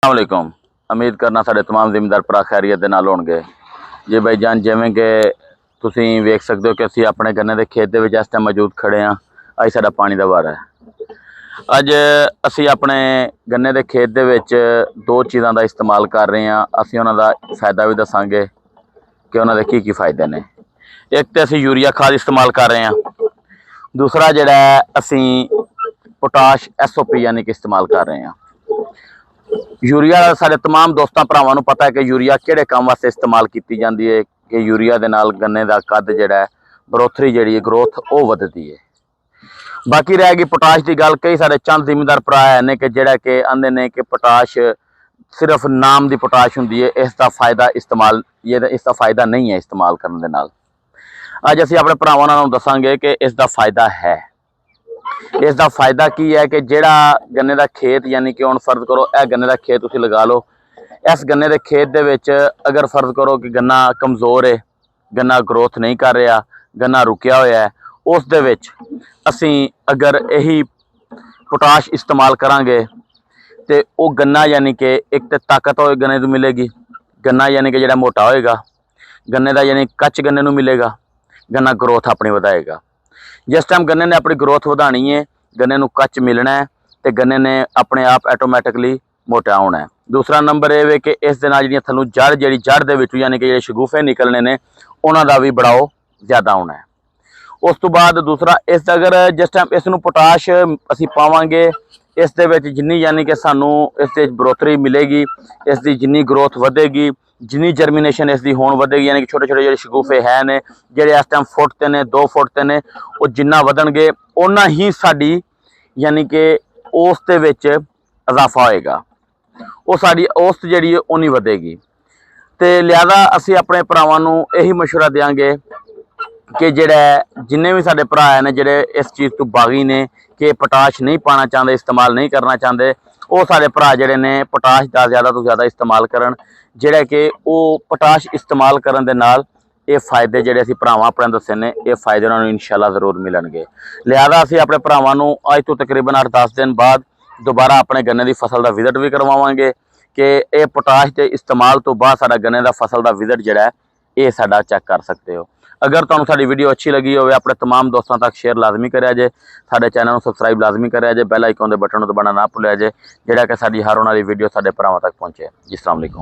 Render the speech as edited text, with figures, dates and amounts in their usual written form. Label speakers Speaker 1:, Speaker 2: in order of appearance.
Speaker 1: वालेकुम। उम्मीद करना साढ़े तमाम जिम्मेदार भरा खैरियत दे नाल होणगे। जी भाई जान, जिवें कि तुसीं वेख सकते हो कि असीं अपने गन्ने के खेत दे विच इस टाइम मौजूद खड़े हाँ। अज साडा पानी दा वारा है। अज असीं अपने गन्ने के खेत दे विच दो चीज़ां दा इस्तेमाल कर रहे हैं। असीं उन्हां दा फायदा भी दसांगे कि उन्हां दे की फायदे ने। एक तो असीं यूरिया खाद इस्तेमाल कर रहे हैं, दूसरा जिहड़ा है असीं पोटाश SOP यानी कि इस्तेमाल कर रहे हैं। यूरिया सारे तमाम दोस्तों भरावां नूं पता है कि यूरिया किहड़े काम वास्ते इस्तेमाल की जाती है कि यूरिया दे नाल गन्ने का कद जिहड़ा ग्रोथरी जिहड़ी ग्रोथ वो वधदी है। बाकी रह गई पोटाश की गल, कई सारे चंद जिम्मेदार भरा है कि जिहड़ा कि आंदे ने कि पोटाश सिर्फ नाम की पोटाश हुंदी है, इसका फायदा इस्तेमाल इसका फायदा नहीं है इस्तेमाल करने दे नाल। अज असीं अपने भरावां नूं दसांगे कि इसका फायदा है। इसका फायदा की है कि जिहड़ा गन्ने का खेत यानी कि हुण फर्ज करो यह गन्ने का खेत तुसीं लगा लो। इस गन्ने के खेत दे विच अगर फर्ज करो कि गन्ना कमज़ोर है, गन्ना ग्रोथ नहीं कर रहा, गन्ना रुकिया होया है, उस दे विच असीं अगर यही पोटाश इस्तेमाल करांगे तो वह गन्ना यानी कि एक तो ताकत हो गन्ने नूं मिलेगी, गन्ना यानी कि जिहड़ा मोटा होएगा, गन्ने का यानी कच गन्ने नूं मिलेगा, गन्ना ग्रोथ अपनी वधाएगा। जिस टाइम गन्ने ने अपनी ग्रोथ वधानी है, गन्ने नूं कच मिलना है तो गन्ने ने अपने आप ऐटोमैटिकली मोटा होना है। दूसरा नंबर यह है कि इस दे नाल जिहड़ियां थल्लों जड़ दे विचों यानी कि जिहड़े शगुफे निकलने ने उन्हां दा भी बढ़ाओ ज़्यादा होना है। उस तो बाद दूसरा इस अगर जिस टाइम इस नूं पोटाश असीं पावांगे, इस दे विच जिन्नी यानी कि सानूं इस दे बढ़ोतरी मिलेगी, इस दी जिन्नी ग्रोथ वधेगी, जिन्नी जर्मीनेशन इसकी होण वधेगी, यानी कि छोटे छोटे जो शगुफे है ने जिहड़े इस टाइम फुट ते ने 2 फुट ते ने, वो जिन्ना वधणगे उन्ना ही साडी यानी कि उस दे विच इजाफा होएगा, वो साडी औसत जिहड़ी है उन्नी वधेगी। तो लिहाजा असीं अपने भरावां नूं यही मशवरा देंगे कि जिहड़े जिन्ने भी साडे भरा ने जिहड़े इस चीज़ तो बागी ने कि पोटाश नहीं पाना चाहते, इस्तेमाल नहीं करना चाहते, वो साडे भरा जिहड़े ने पोटाश का ज़्यादा तो ज़्यादा इस्तेमाल करन, जिहड़े कि वो पोटाश इस्तेमाल करन दे नाल ये फायदे जिहड़े असीं भरावां अपने दस्से ने, ये फायदे उन्हां नूं इंशाअल्लाह जरूर मिलणगे। लिहाजा असीं अपने भरावां नूं अज तो तकरीबन 8-10 दिन बाद दोबारा अपने गन्ने की फसल का विजिट भी करवावांगे कि ये पोटाश के इस्तेमाल तो बाद साडा गन्ने का फसल का विजिट जिहड़ा है ये साडा चैक कर सकते हो। अगर तुहानूं साडी वीडियो अच्छी लगी हो अपने तमाम दोस्तों तक शेयर लाजमी करिया जे, साडे चैनल को सबसक्राइब लाजमी करिया जे, बैल आइकन के बटन दबाना ना भुलिया जे, जिहड़ा कि साडी हर आने वाली वीडियो साडे भरावां तक पहुँचे। जी अस्सलाम वालेकुम।